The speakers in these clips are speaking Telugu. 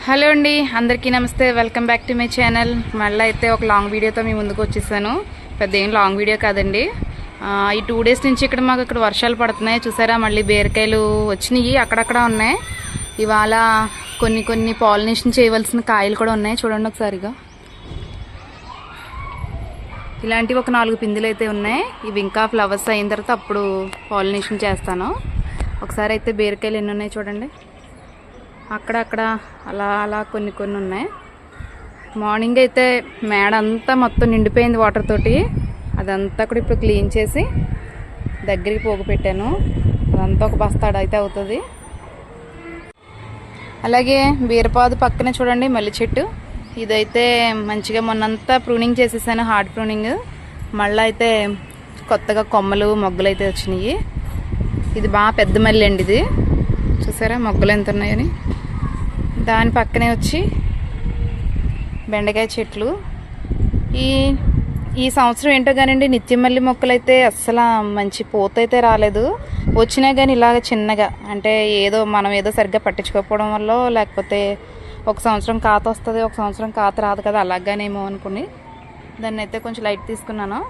హలో అండి, అందరికీ నమస్తే. Welcome back to my channel. మళ్ళీ అయితే ఒక లాంగ్ వీడియోతో మీ ముందుకు వచ్చేసాను. పెద్ద ఏం లాంగ్ వీడియో కాదండి. ఈ 2 డేస్ నుంచి మాకు ఇక్కడ వర్షాలు పడుతున్నాయి. చూసారా, మళ్ళీ బీరకాయలు వచ్చినాయి, అక్కడక్కడ ఉన్నాయి. ఇవాళ కొన్ని పాలినేషన్ చేయవలసిన కాయలు కూడా ఉన్నాయి. చూడండి ఒకసారిగా. ఇలాంటివి ఒక 4 పిందులు అయితే ఉన్నాయి. ఇవి ఇంకా ఫ్లవర్స్ అయిన తర్వాత అప్పుడు పాలినేషన్ చేస్తాను. ఒకసారి అయితే బీరకాయలు ఎన్ని ఉన్నాయి చూడండి. అక్కడక్కడ అలా కొన్ని ఉన్నాయి. మార్నింగ్ అయితే మేడ అంతా మొత్తం నిండిపోయింది వాటర్ తోటి. అదంతా కూడా ఇప్పుడు క్లీన్ చేసి దగ్గరికి పోగు పెట్టాను. అదంతా ఒక బస్తాడు అయితే అవుతుంది. అలాగే బీరపాదు పక్కనే చూడండి మల్లి చెట్టు. ఇదైతే మంచిగా మొన్నంతా ప్రూనింగ్ చేసేసాను, హార్డ్ ప్రూనింగ్. మళ్ళీ అయితే కొత్తగా కొమ్మలు మొగ్గలు అయితే వచ్చినాయి. ఇది బాగా పెద్ద మల్లి అండి. ఇది చూసారా మొగ్గలు ఎంత ఉన్నాయని. దాని పక్కనే వచ్చి బెండకాయ చెట్లు. ఈ సంవత్సరం ఏంటో కానివ్వండి, నిత్యం మల్లి మొక్కలు అయితే అస్సలు మంచి పూత అయితే రాలేదు. వచ్చినా కానీ ఇలాగ చిన్నగా, అంటే మనం ఏదో సరిగ్గా పట్టించుకోకపోవడం వల్ల, లేకపోతే ఒక సంవత్సరం కాత వస్తుంది, ఒక సంవత్సరం కాత రాదు కదా, అలాగానేమో అనుకుని దాన్ని అయితే కొంచెం లైట్ తీసుకున్నాను.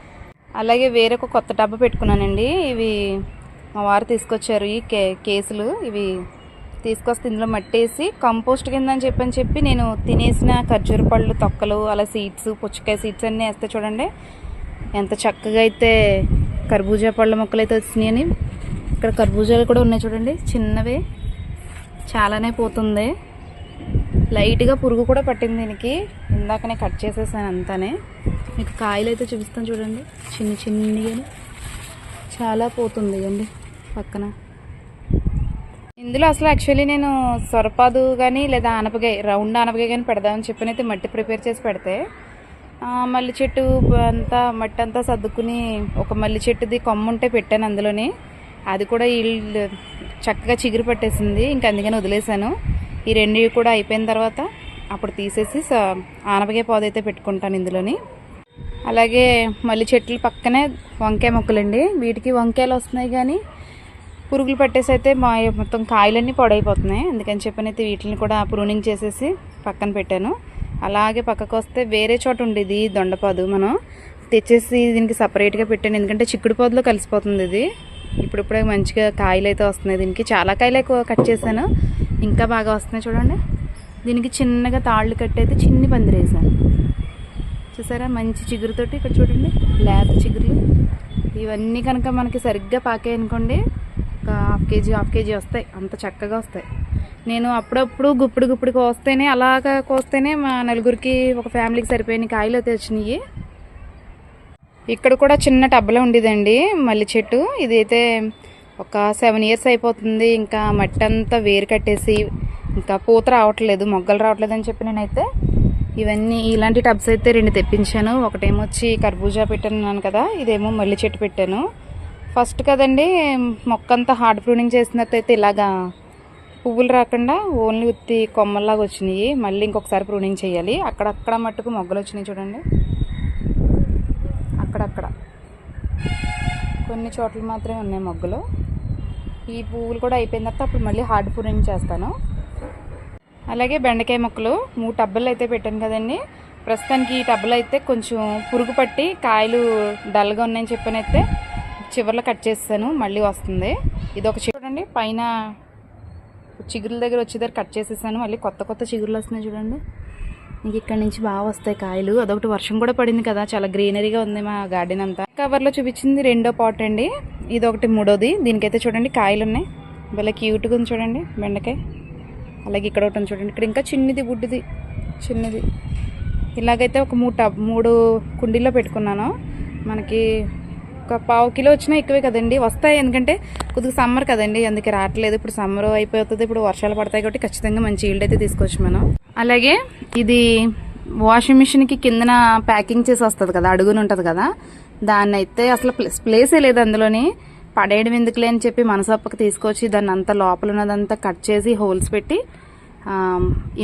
అలాగే వేరే ఒక కొత్త డబ్బా పెట్టుకున్నానండి. ఇవి మా వారు తీసుకొచ్చారు. ఈ కేసులు ఇవి తీసుకొస్తే ఇందులో మట్టేసి కంపోస్ట్ కింద అని చెప్పి నేను తినేసిన ఖర్జూర పళ్ళు తొక్కలు, అలా సీడ్స్, పుచ్చకాయ సీడ్స్ అన్నీ వేస్తే చూడండి ఎంత చక్కగా అయితే కర్బూజా పళ్ళ మొక్కలు అయితే వచ్చినాయని. ఇక్కడ కర్బూజాలు కూడా ఉన్నాయి చూడండి, చిన్నవే. చాలానే పోతుంది. లైట్గా పురుగు కూడా పట్టింది దీనికి. ఇందాకనే కట్ చేసేసాను అంతానే. మీకు కాయలు అయితే చూపిస్తాను చూడండి, చిన్నగా చాలా పోతుంది అండి పక్కన. ఇందులో అసలు యాక్చువల్లీ నేను సొరపాదు కానీ లేదా ఆనపకాయ, రౌండ్ ఆనపకాయ కానీ పెడదామని చెప్పినైతే మట్టి ప్రిపేర్ చేసి పెడితే మల్లి చెట్టు అంతా మట్టి అంతా సర్దుకుని ఒక మల్లి చెట్టుది కొమ్మ ఉంటే పెట్టాను అందులోని. అది కూడా చక్కగా చిగురు పట్టేసింది. ఇంకా అందుకని వదిలేశాను. ఈ 2 కూడా అయిపోయిన తర్వాత అప్పుడు తీసేసి ఆనపకాయ పాదు అయితే పెట్టుకుంటాను ఇందులోని. అలాగే మల్లి చెట్లు పక్కనే వంకాయ మొక్కలండి. వీటికి వంకాయలు వస్తున్నాయి కానీ పురుగులు పట్టేసి అయితే మొత్తం కాయలన్నీ పొడైపోతున్నాయి. అందుకని చెప్పనైతే వీటిని కూడా ప్రూనింగ్ చేసేసి పక్కన పెట్టాను. అలాగే పక్కకు వస్తే వేరే చోట ఉండేది దొండపాదు, మనం తెచ్చేసి దీనికి సపరేట్గా పెట్టాను. ఎందుకంటే చిక్కుడు పాదులో కలిసిపోతుంది ఇది. ఇప్పుడిప్పుడే మంచిగా కాయలు అయితే వస్తున్నాయి. దీనికి చాలా కాయలు ఎక్కువ కట్ చేశాను, ఇంకా బాగా వస్తున్నాయి చూడండి. దీనికి చిన్నగా తాళ్ళు కట్టి అయితే చిన్ని పందిరేసాను. చూసారా మంచి చిగురుతోటి. ఇక్కడ చూడండి లేత చిగురులు. ఇవన్నీ కనుక మనకి సరిగ్గా పాకాయి అనుకోండి, ఒక హాఫ్ కేజీ వస్తాయి. అంత చక్కగా వస్తాయి. నేను అప్పుడప్పుడు గుప్పుడు కోస్తేనే, అలాగా కోస్తేనే మా నలుగురికి, ఒక ఫ్యామిలీకి సరిపోయిన కాయలు అయితే వచ్చినాయి. ఇక్కడ కూడా చిన్న టబ్బలో ఉండేదండి మల్లి చెట్టు. ఇదైతే ఒక 7 ఇయర్స్ అయిపోతుంది. ఇంకా మట్టి అంతా వేరు కట్టేసి ఇంకా పూత రావట్లేదు, మొగ్గలు రావట్లేదు అని చెప్పి నేనైతే ఇవన్నీ ఇలాంటి టబ్స్ అయితే 2 తెప్పించాను. ఒకటేమో వచ్చి కర్బూజా పెట్టాను కదా, ఇదేమో మల్లి చెట్టు పెట్టాను. ఫస్ట్ కదండి మొక్క అంతా హార్డ్ ప్రూనింగ్ చేసినట్టయితే ఇలాగా పువ్వులు రాకుండా ఓన్లీ ఉత్తి కొమ్మల్లాగా వచ్చినాయి. మళ్ళీ ఇంకొకసారి ప్రూనింగ్ చేయాలి. అక్కడక్కడ మట్టుకు మొగ్గలు వచ్చినాయి చూడండి. అక్కడక్కడ కొన్ని చోట్ల మాత్రమే ఉన్నాయి మొగ్గలు. ఈ పువ్వులు కూడా అయిపోయిన తర్వాత అప్పుడు మళ్ళీ హార్డ్ ప్రూనింగ్ చేస్తాను. అలాగే బెండకాయ మొక్కలు 3 టబ్బలు అయితే పెట్టాను కదండి. ప్రస్తుతానికి ఈ టబ్బలు అయితే కొంచెం పురుగు పట్టి కాయలు డల్గా ఉన్నాయని చెప్పనైతే చివర్లో కట్ చేస్తాను, మళ్ళీ వస్తుంది. ఇది ఒక చూడండి, పైన చిగురుల దగ్గర వచ్చేదారు కట్ చేసేసాను. మళ్ళీ కొత్త చిగురులు వస్తున్నాయి చూడండి. ఇంక ఇక్కడ నుంచి బాగా వస్తాయి కాయలు. అదొకటి వర్షం కూడా పడింది కదా, చాలా గ్రీనరీగా ఉంది మా గార్డెన్ అంతా. కవర్లో చూపించింది 2వ పాట్ అండి. ఇది ఒకటి 3వది. దీనికైతే చూడండి కాయలు ఉన్నాయి, భలే క్యూట్గా ఉంది చూడండి బెండకాయ. అలాగే ఇక్కడ ఒకటి ఉంది చూడండి. ఇక్కడ ఇంకా చిన్నది బుడ్డిది చిన్నది. ఇలాగైతే ఒక 3 కుండీల్లో పెట్టుకున్నాను. మనకి ఒక 1/2 కిలో వచ్చినా ఎక్కువే కదండి, వస్తాయి. ఎందుకంటే కొద్దిగా సమ్మర్ కదండి, అందుకే రావట్లేదు. ఇప్పుడు సమ్మర్ అయిపోతుంది, ఇప్పుడు వర్షాలు పడతాయి కాబట్టి ఖచ్చితంగా మంచి ఈల్డ్ అయితే తీసుకోవచ్చు మనం. అలాగే ఇది వాషింగ్ మిషన్కి కిందన ప్యాకింగ్ చేసి వస్తుంది కదా, అడుగుని ఉంటుంది కదా, దాన్ని అయితే అసలు ప్లేసే లేదు అందులోని. పడేయడం ఎందుకులే అని చెప్పి మనసప్పకి తీసుకొచ్చి దాన్ని అంతా లోపల ఉన్నదంతా కట్ చేసి హోల్స్ పెట్టి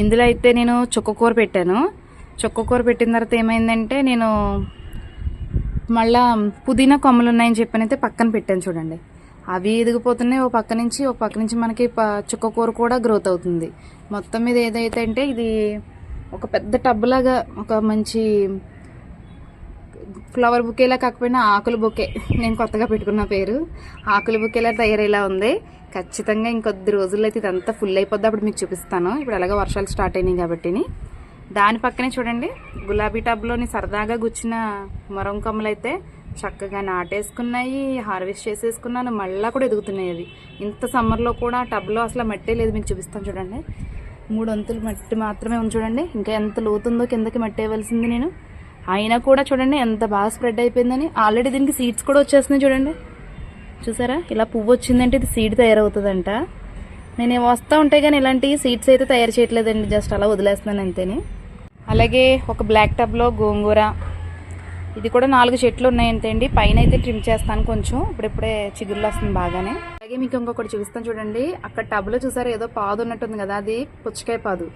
ఇందులో అయితే నేను చుక్కకూర పెట్టాను. చుక్కకూర పెట్టిన తర్వాత ఏమైందంటే, నేను మళ్ళా పుదీనా కొమ్మలు ఉన్నాయని చెప్పనైతే పక్కన పెట్టాను చూడండి. అవి ఎదిగిపోతున్నాయి. ఓ పక్క నుంచి మనకి చుక్కకూర కూడా గ్రోత్ అవుతుంది. మొత్తం మీద ఏదైతే అంటే ఇది ఒక పెద్ద టబ్ లాగా, ఒక మంచి ఫ్లవర్ బుకేలా కాకపోయినా ఆకుల బుకే, నేను కొత్తగా పెట్టుకున్న పేరు, ఆకుల బుకేలా తయారయ్యేలా ఉంది. ఖచ్చితంగా ఇంకొద్ది రోజుల్లో అయితే ఇదంతా ఫుల్ అయిపోద్ది. అప్పుడు మీకు చూపిస్తాను. ఇప్పుడు ఎలాగో వర్షాలు స్టార్ట్ అయినాయి కాబట్టి. దాని పక్కనే చూడండి, గులాబీ టబ్లోని సరదాగా గుచ్చిన మొరం కొమ్మలు అయితే చక్కగా నాటేసుకున్నాయి. హార్వెస్ట్ చేసేసుకున్నాను. మళ్ళీ కూడా ఎదుగుతున్నాయి అవి. ఇంత సమ్మర్లో కూడా టబ్లో అసలు మట్టే లేదు. మీకు చూపిస్తాను చూడండి. 3 అంతులు మట్టి మాత్రమే ఉంది చూడండి. ఇంకా ఎంత లోతుందో కిందకి మట్టి వేయవలసింది నేను. అయినా కూడా చూడండి ఎంత బాగా స్ప్రెడ్ అయిపోయిందని. ఆల్రెడీ దీనికి సీడ్స్ కూడా వచ్చేస్తున్నాయి చూడండి. చూసారా, ఇలా పువ్వు వచ్చిందంటే ఇది సీడ్ తయారవుతుందంట. నేను వస్తూ ఉంటే కానీ ఇలాంటి సీడ్స్ అయితే తయారు చేయట్లేదండి, జస్ట్ అలా వదిలేస్తున్నాను అంతేని. అలాగే ఒక బ్లాక్ టబ్లో గోంగూర, ఇది కూడా 4 చెట్లు ఉన్నాయంతే అండి. పైన అయితే ట్రిమ్ చేస్తాను కొంచెం, ఇప్పుడే చిగుర్లు వస్తుంది బాగానే. అలాగే మీకు ఇంకొకటి చూపిస్తాను చూడండి. అక్కడ టబ్లో చూసారా ఏదో పాదు ఉన్నట్టుంది కదా, అది పుచ్చకాయ పాదు.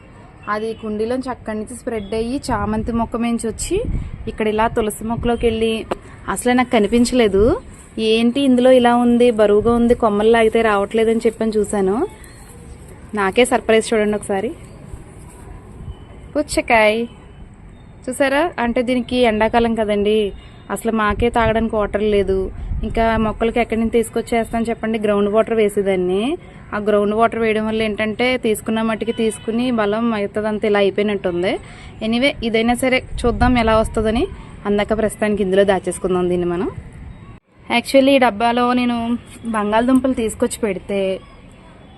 అది కుండీలోంచి అక్కడి నుంచి స్ప్రెడ్ అయ్యి చామంతి మొక్క మించి వచ్చి ఇక్కడ ఇలా తులసి మొక్కలోకి వెళ్ళి అసలే నాకు కనిపించలేదు. ఏంటి ఇందులో ఇలా ఉంది, బరువుగా ఉంది, కొమ్మలు లాగితే రావట్లేదని చెప్పని చూశాను. నాకే సర్ప్రైజ్ చూడండి ఒకసారి. పుచ్చకాయ చూసారా, అంటే దీనికి ఎండాకాలం కదండి, అసలు మాకే తాగడానికి వాటర్ లేదు. ఇంకా మొక్కలకి ఎక్కడి నుంచి తీసుకొచ్చేస్తాను చెప్పండి. గ్రౌండ్ వాటర్ వేసేదాన్ని. ఆ గ్రౌండ్ వాటర్ వేయడం వల్ల ఏంటంటే తీసుకున్న మట్టికి తీసుకుని బలం అవుతుందంతా ఇలా అయిపోయినట్టుంది. ఎనీవే ఇదైనా సరే చూద్దాం ఎలా వస్తుందని. అందాక ప్రస్తుతానికి ఇందులో దాచేసుకుందాం దీన్ని మనం. యాక్చువల్లీ ఈ డబ్బాలో నేను బంగాళదుంపలు తీసుకొచ్చి పెడితే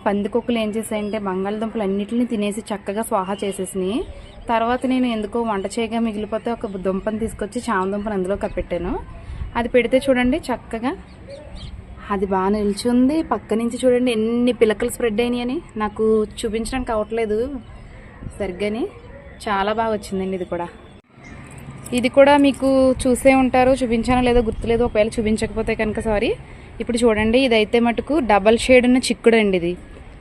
పందికొక్కులు ఏం చేశాయంటే బంగాళదుంపలు అన్నిటిని తినేసి చక్కగా స్వాహా చేసేసినాయి. తర్వాత నేను ఎందుకో వంట చేయగా మిగిలిపోతే ఒక దుంపను తీసుకొచ్చి చామదుంపను అందులో కప్పెట్టాను. అది పెడితే చూడండి చక్కగా అది బాగా నిల్చుంది. పక్క నుంచి చూడండి ఎన్ని పిలకలు స్ప్రెడ్ అయినాయి అని. నాకు చూపించడానికి అవ్వట్లేదు సరిగ్గాని. చాలా బాగా వచ్చిందండి ఇది కూడా. ఇది కూడా మీకు చూసే ఉంటారు, చూపించానో లేదో గుర్తులేదు. ఒకవేళ చూపించకపోతే కనుక సారీ. ఇప్పుడు చూడండి, ఇదైతే మటుకు డబల్ షేడ్ ఉన్న చిక్కుడు అండి. ఇది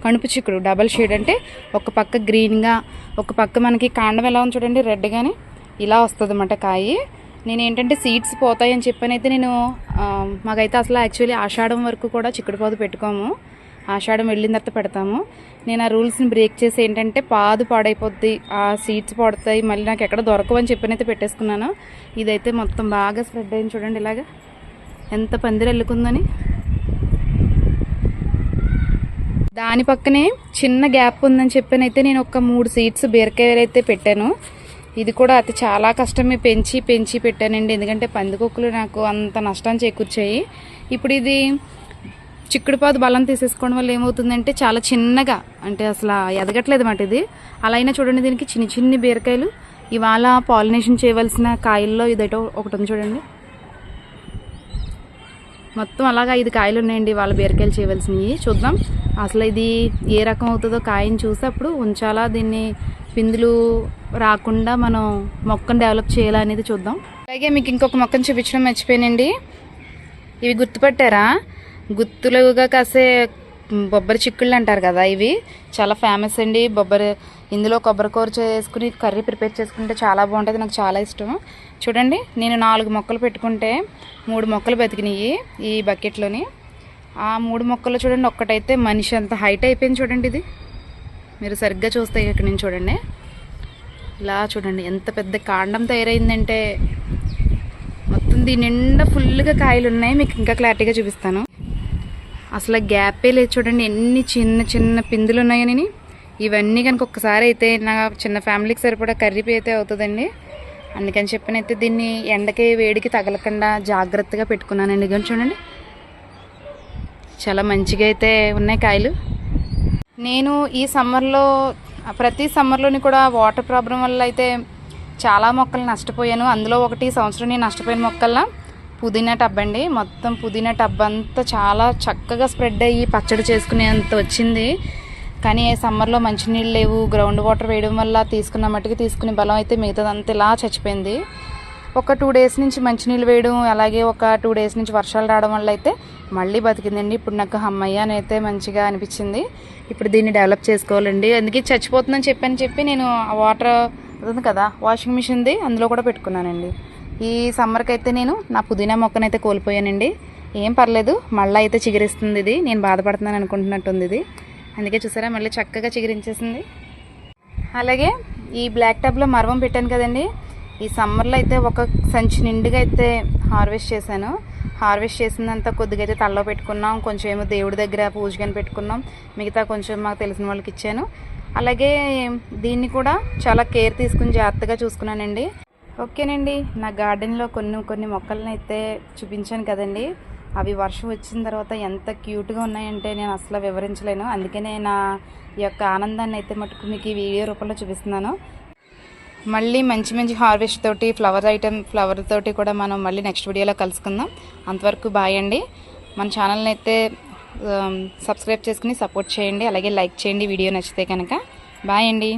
కణుపు చిక్కుడు. డబల్ షేడ్ అంటే ఒక పక్క గ్రీన్గా, ఒక పక్క మనకి కాండం ఎలా ఉంది చూడండి రెడ్గానే ఇలా వస్తుంది అన్నమాట కాయ. నేను ఏంటంటే సీడ్స్ పోతాయని చెప్పనైతే నేను మాకైతే అసలు యాక్చువల్లీ ఆషాఢం వరకు కూడా చిక్కుడు పాదు పెట్టుకోము. ఆషాఢం వెళ్ళిన తర్వాత పెడతాము. నేను ఆ రూల్స్ని బ్రేక్ చేసి ఏంటంటే పాదు పాడైపోద్ది, ఆ సీడ్స్ పడతాయి, మళ్ళీ నాకు ఎక్కడ దొరకవు అని చెప్పనైతే పెట్టేసుకున్నాను. ఇదైతే మొత్తం బాగా స్ప్రెడ్ అయింది చూడండి ఇలాగా ఎంత పందిరి అల్లుకుందని. దాని పక్కనే చిన్న గ్యాప్ ఉందని చెప్పనైతే నేను ఒక 3 సీడ్స్ బీరకాయలు అయితే పెట్టాను. ఇది కూడా అతి చాలా కష్టమే పెంచి పెట్టానండి. ఎందుకంటే పందికొక్కులు నాకు అంత నష్టాన్ని చేకూర్చాయి. ఇప్పుడు ఇది చిక్కుడుపాదు బలం తీసేసుకోవడం వల్ల ఏమవుతుందంటే చాలా చిన్నగా, అంటే అసలు ఎదగట్లేదు అన్నమాట ఇది. అలా అయినా చూడండి దీనికి చిన్ని బీరకాయలు. ఇవాళ పాలినేషన్ చేయవలసిన కాయల్లో ఇదైతే ఒకటి ఉంది చూడండి. మొత్తం అలాగా 5 కాయలు ఉన్నాయండి వాళ్ళ బీరకాయలు చేయవలసినవి. చూద్దాం అసలు ఇది ఏ రకం అవుతుందో కాయని చూసి అప్పుడు ఉంచాలా, దీన్ని పిందులు రాకుండా మనం మొక్కను డెవలప్ చేయాలా అనేది చూద్దాం. అలాగే మీకు ఇంకొక మొక్కను చూపించడం మర్చిపోయానండి. ఇవి గుర్తుపట్టారా, గుత్తులుగా కాసే బొబ్బరి చిక్కుళ్ళు అంటారు కదా, ఇవి చాలా ఫేమస్ అండి. ఇందులో కొబ్బరికూర చేసుకుని కర్రీ ప్రిపేర్ చేసుకుంటే చాలా బాగుంటుంది, నాకు చాలా ఇష్టం. చూడండి నేను 4 మొక్కలు పెట్టుకుంటే 3 మొక్కలు బతికినాయి ఈ బకెట్లోని. ఆ 3 మొక్కలు చూడండి ఒక్కటైతే మనిషి అంత హైట్ అయిపోయింది చూడండి. ఇది మీరు సరిగ్గా చూస్తే ఇక్కడ నుంచి చూడండి, ఇలా చూడండి ఎంత పెద్ద కాండం తయారైందంటే. మొత్తం దీని నిండా ఫుల్గా కాయలు ఉన్నాయి. మీకు ఇంకా క్లారిటీగా చూపిస్తాను. అసలు గ్యాపే లేదు చూడండి, ఎన్ని చిన్న పిందులు ఉన్నాయని. ఇవన్నీ కనుక ఒక్కసారి అయితే నా చిన్న ఫ్యామిలీకి సరిపడా కర్రీ అయితే అవుతుందండి. అందుకని చెప్పనైతే దీన్ని ఎండకి వేడికి తగలకుండా జాగ్రత్తగా పెట్టుకున్నానండి. కానీ చూడండి చాలా మంచిగా అయితే ఉన్నాయి కాయలు. నేను ఈ సమ్మర్లో ప్రతి సమ్మర్లోని కూడా వాటర్ ప్రాబ్లం వల్ల అయితే చాలా మొక్కలు నష్టపోయాను. అందులో ఒకటి సంవత్సరం నేను నష్టపోయిన మొక్కల్లా పుదీనా టబ్ అండి. మొత్తం పుదీనా టబ్ అంతా చాలా చక్కగా స్ప్రెడ్ అయ్యి పచ్చడి చేసుకునేంత వచ్చింది. కానీ సమ్మర్లో మంచినీళ్ళు లేవు, గ్రౌండ్ వాటర్ వేయడం వల్ల తీసుకున్న మట్టికి తీసుకునే బలం అయితే మిగతాదంతా ఇలా చచ్చిపోయింది. ఒక 2 డేస్ నుంచి మంచినీళ్ళు వేయడం, అలాగే ఒక 2 డేస్ నుంచి వర్షాలు రావడం వల్ల అయితే మళ్ళీ బతికిందండి. ఇప్పుడు నాకు అమ్మయ్య అని అయితే మంచిగా అనిపించింది. ఇప్పుడు దీన్ని డెవలప్ చేసుకోవాలండి. అందుకే చచ్చిపోతుందని చెప్పి నేను ఆ వాటర్ ఉంది కదా వాషింగ్ మిషన్ది, అందులో కూడా పెట్టుకున్నానండి. ఈ సమ్మర్కి అయితే నేను నా పుదీనా మొక్కనైతే కోల్పోయానండి. ఏం పర్లేదు, మళ్ళీ అయితే చిగురిస్తుంది. ఇది నేను బాధపడుతున్నాను అనుకుంటున్నట్టుంది ఇది, అందుకే చూసారా మళ్ళీ చక్కగా చిగురించేసింది. అలాగే ఈ బ్లాక్ టబ్లో మరవం పెట్టాను కదండి, ఈ సమ్మర్లో అయితే ఒక సంచి నిండుగా అయితే హార్వెస్ట్ చేశాను. హార్వెస్ట్ చేసిందంతా కొద్దిగా అయితే తలలో పెట్టుకున్నాం, కొంచెం ఏమో దేవుడి దగ్గర పూజగాని పెట్టుకున్నాం, మిగతా కొంచెం మాకు తెలిసిన వాళ్ళకి ఇచ్చాను. అలాగే దీన్ని కూడా చాలా కేర్ తీసుకుని జాగ్రత్తగా చూసుకున్నానండి. ఓకేనండి, నా గార్డెన్లో కొన్ని మొక్కలను అయితే చూపించాను కదండి. అవి వర్షం వచ్చిన తర్వాత ఎంత క్యూట్గా ఉన్నాయంటే నేను అసలు వివరించలేను. అందుకనే నా యొక్క ఆనందాన్ని అయితే మటుకు మీకు ఈ వీడియో రూపంలో చూపిస్తున్నాను. మళ్ళీ మంచి హార్వెస్ట్ తోటి ఫ్లవర్ తోటి కూడా మనం మళ్ళీ నెక్స్ట్ వీడియోలో కలుసుకుందాం. అంతవరకు బాయ్ అండి. మన ఛానల్ని అయితే సబ్స్క్రైబ్ చేసుకుని సపోర్ట్ చేయండి, అలాగే లైక్ చేయండి వీడియో నచ్చితే కనుక. బాయ్ అండి.